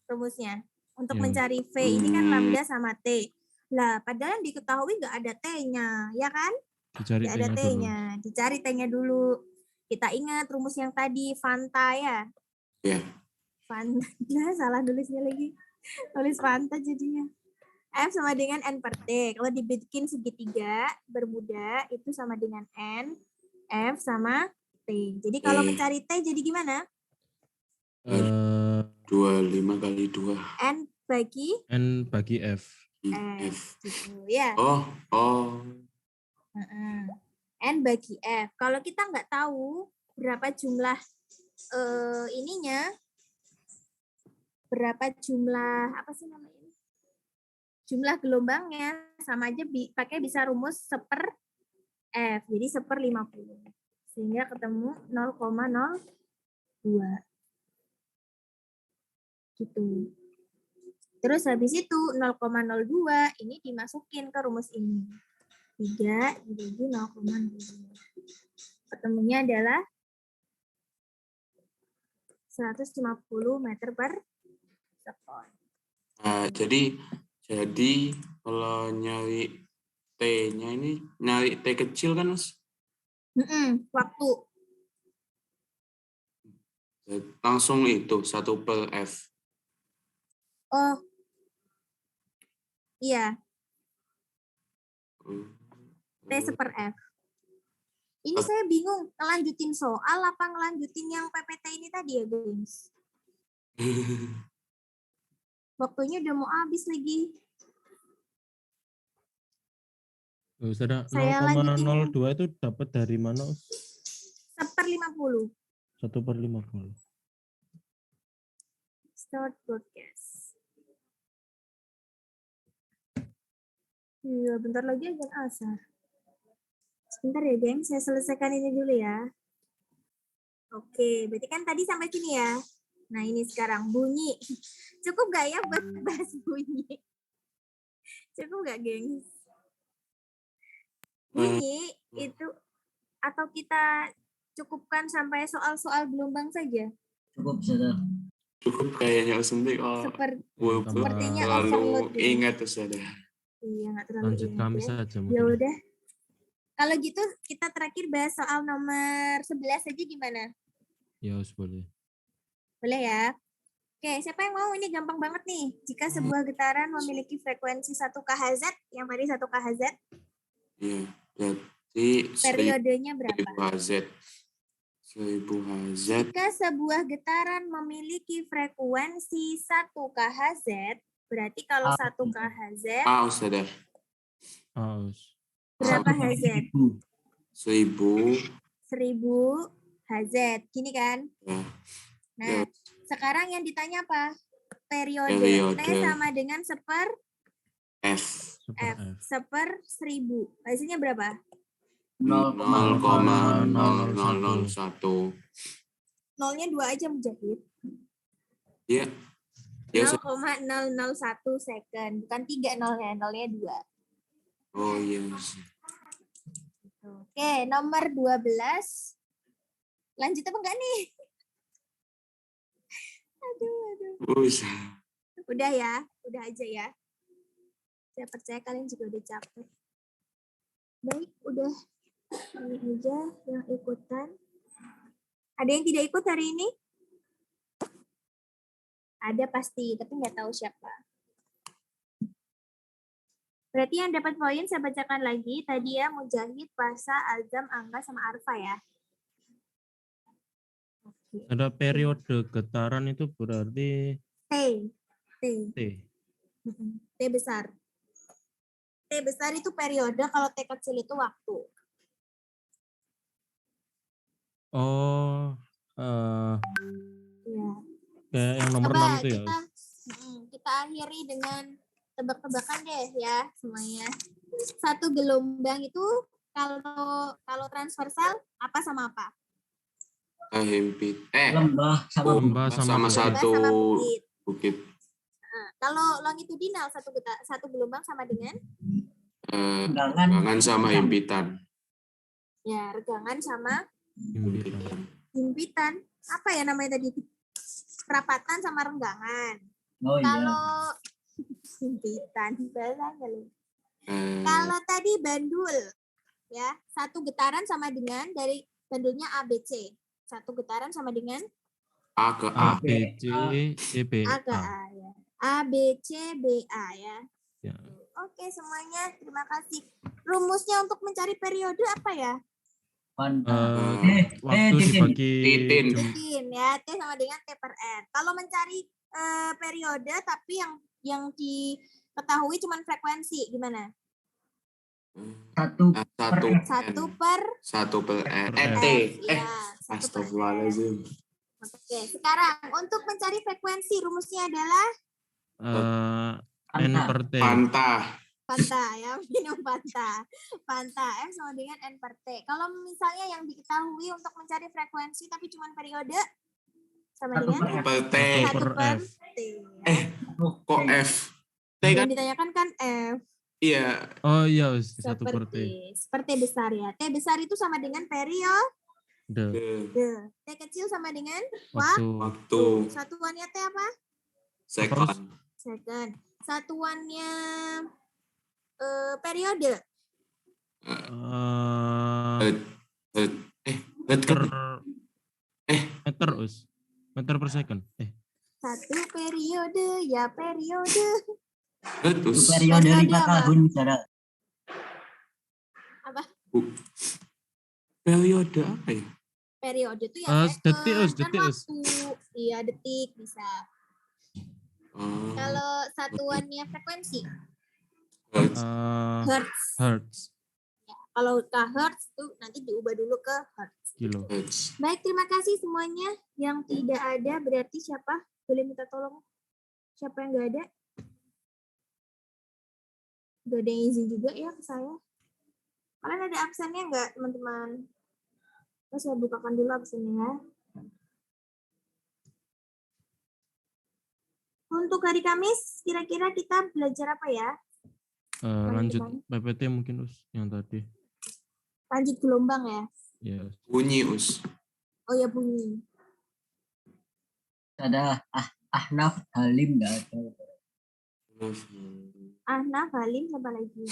Rumusnya. Untuk mencari V ini kan lambda sama T. Lah, padahal yang diketahui nggak ada T-nya, ya kan? Dicari Nggak ada T-nya. Dicari T-nya dulu. Kita ingat rumus yang tadi, Fanta ya? Iya. Fanta, salah nulisnya lagi. Tulis Fanta jadinya. F sama dengan N per T. Kalau dibikin segitiga, bermuda, itu sama dengan N. F sama T. Jadi kalau mencari T jadi gimana? 25 kali 2. N bagi F. F. Gitu ya. Oh. N bagi F. Kalau kita nggak tahu berapa jumlah berapa jumlah apa sih namanya? Jumlah gelombangnya sama aja pakai bisa rumus 1/F. Jadi 1/50. Sehingga ketemu 0,02. Gitu. Terus habis itu 0,02 ini dimasukin ke rumus ini. 3 dibagi 0,02. Ketemunya adalah 150 meter per second. Jadi kalau nyari T-nya ini, nyari T kecil kan, Mas? Waktu. Langsung itu, 1/F. Oh. Iya. T 1/F. Ini saya bingung, ngelanjutin soal apa ngelanjutin yang PPT ini tadi ya, guys? Waktunya udah mau habis lagi. Sudah Saya 0,02 itu dapat dari mana? 1/50. 1/50. Start broadcast. Iya, bentar lagi azan asar. Sebentar ya, geng. Saya selesaikan ini dulu ya. Oke, berarti kan tadi sampai sini ya. Nah, ini sekarang bunyi. Cukup gak ya buat bahas bunyi? Cukup gak, geng? Bunyi itu, atau kita cukupkan sampai soal-soal gelombang saja? Cukup sudah. Cukup kayaknya Usenti kalau Sepertinya terlalu overload ya. ingat sudah. Iya, nggak terlalu Lanjut ingat kami ya. saja Ya mungkin. udah. Kalau gitu kita terakhir bahas soal nomor 11 aja gimana? Ya, boleh. Boleh ya? Oke, siapa yang mau? Ini gampang banget nih. Jika sebuah getaran memiliki frekuensi 1 kHz, yang tadi 1 kHz, Iya, berarti periodenya 1000 berapa? Hz. 1000 Hz. Jika sebuah getaran memiliki frekuensi 1 kHz, berarti kalau 1 kHz, Sudah. berapa Hz? 1000. 1000 Hz. Gini kan? Ya. Nah, sekarang yang ditanya apa? Periode. Periode. T sama dengan seper F. F. Seper 1000. Hasilnya berapa? 0,0001. Nolnya 2 aja, Mujahid. Iya. 0,001 second. Bukan 3 nolnya. Nolnya 2. Oh iya. Oke, nomor 12. Lanjut apa enggak nih? Aduh. Udah ya, udah aja ya. Saya percaya kalian juga udah capek. Baik, udah. Ini aja yang ikutan. Ada yang tidak ikut hari ini? Ada pasti, tapi nggak tahu siapa. Berarti yang dapat poin saya bacakan lagi. Tadi ya, Mujahid, Pasa, Azam, Angga, sama Arfa ya. Ada periode getaran itu berarti T besar. T besar itu periode, kalau T kecil itu waktu. Oh, Ya. kayak yang nomor Coba 6 itu ya. kita akhiri dengan tebak-tebakan deh ya semuanya. Satu gelombang itu kalau transversal apa sama apa? Himpit. Lembah sama sama bukit. satu Sama bukit. bukit. Nah, kalau longitudinal satu gelombang sama dengan Regangan sama himpitan. ya regangan sama Himpitan. apa ya namanya tadi? Perapatan sama renggangan. Oh iya. Kalau himpitan bahasanya lu. Kalau tadi bandul ya, satu getaran sama dengan dari bandulnya ABC. Satu getaran sama dengan A ke A. A, B, C, D, B, A ke A ya. A, B, C, B, A ya. Ya. Oke semuanya, terima kasih. Rumusnya untuk mencari periode apa ya? Waktu dibagi Titin. Titin ya, T sama dengan T per R. Kalau mencari periode tapi yang diketahui cuma frekuensi, gimana? Satu per T. Astagfirullahaladzim. Oke, sekarang untuk mencari frekuensi rumusnya adalah N per T. Panta ya, minum Panta. Panta F sama dengan N per T. Kalau misalnya yang diketahui untuk mencari frekuensi tapi cuma periode sama dengan per T. Satu per T. Kok F? T kan? Yang ditanyakan kan F. Iya. Oh iya, 1 per T. Seperti besar ya. T besar itu sama dengan periode. T kecil sama dengan waktu. Satuannya T apa? Second. Satuannya periode. Meter per second. Satu periode ya periode. Periode 5 tahun misalnya. Apa? Periode apa ya? Periode itu ya detik. waktu. Iya, detik bisa. Kalau satuannya frekuensi? Hertz. Ya. Kalau kilohertz itu nanti diubah dulu ke hertz. Kilo. Baik, terima kasih semuanya. Yang tidak ada berarti siapa? Boleh minta tolong. Siapa yang nggak ada? Nggak ada yang izin juga ya ke saya. Kalian ada absennya nggak, teman-teman? Saya bukakan dulu absennya. Untuk hari Kamis, kira-kira kita belajar apa ya? Lanjut Teman-teman? PPT mungkin Us yang tadi. Lanjut gelombang ya? Ya. Bunyi, Us. Oh ya, bunyi. Ada Ahnaf, Halim nggak ada. Ahnaf, Halim, siapa lagi?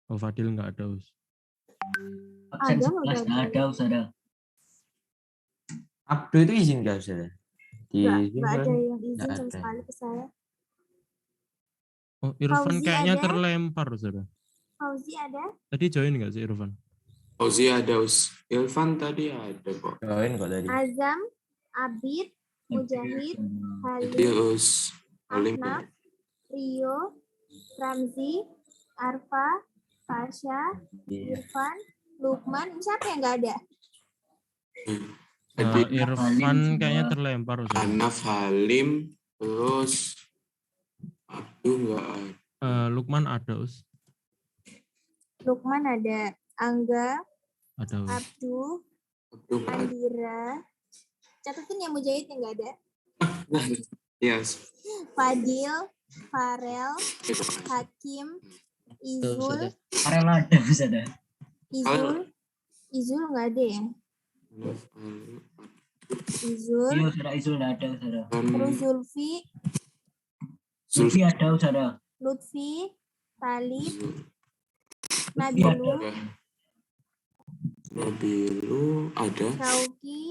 Oh, Fadil nggak ada Us. Absen Ada, 11 udah nggak ada, Ustazah. Abdu itu izin nggak Ustazah? Nggak ada yang izin Nggak sama ada. sekali ke saya. Oh, Irfan Fauzi kayaknya ada? terlempar Saudara. Fauzi ada? Tadi join nggak sih Irfan? Fauzi ada, Us. Ilvan tadi ada kok. Join kok tadi. Azam, Abid, Mujahid, Jadi, Halim, Us. Halim. Ahnaf, Rio, Ramzi, Arfa, Tasya, Iya. Irfan, Lukman. Siapa yang nggak ada? Tadi Irfan kayaknya terlempar Saudara. Anaf, Halim, terus Abdu nggak ada. Lukman ada Us. Lukman ada. Angga, Ada Us. Abdu, Abdu nggak ada. Andira. Catatin yang Mujahid yang nggak ada. Yes. Fadil, Farel, Hakim, Izul, Farel ada, Ustazah. Izul nggak ada ya? Anaf, Halim, Izul, Iya, Ustazah, Izul nggak ada, Ustazah. terus Zulfi, Zulfi ada, Ustazah. Lutfi, Talib, Lutfi ada. Nabilu, Nabilu ada. Sauki,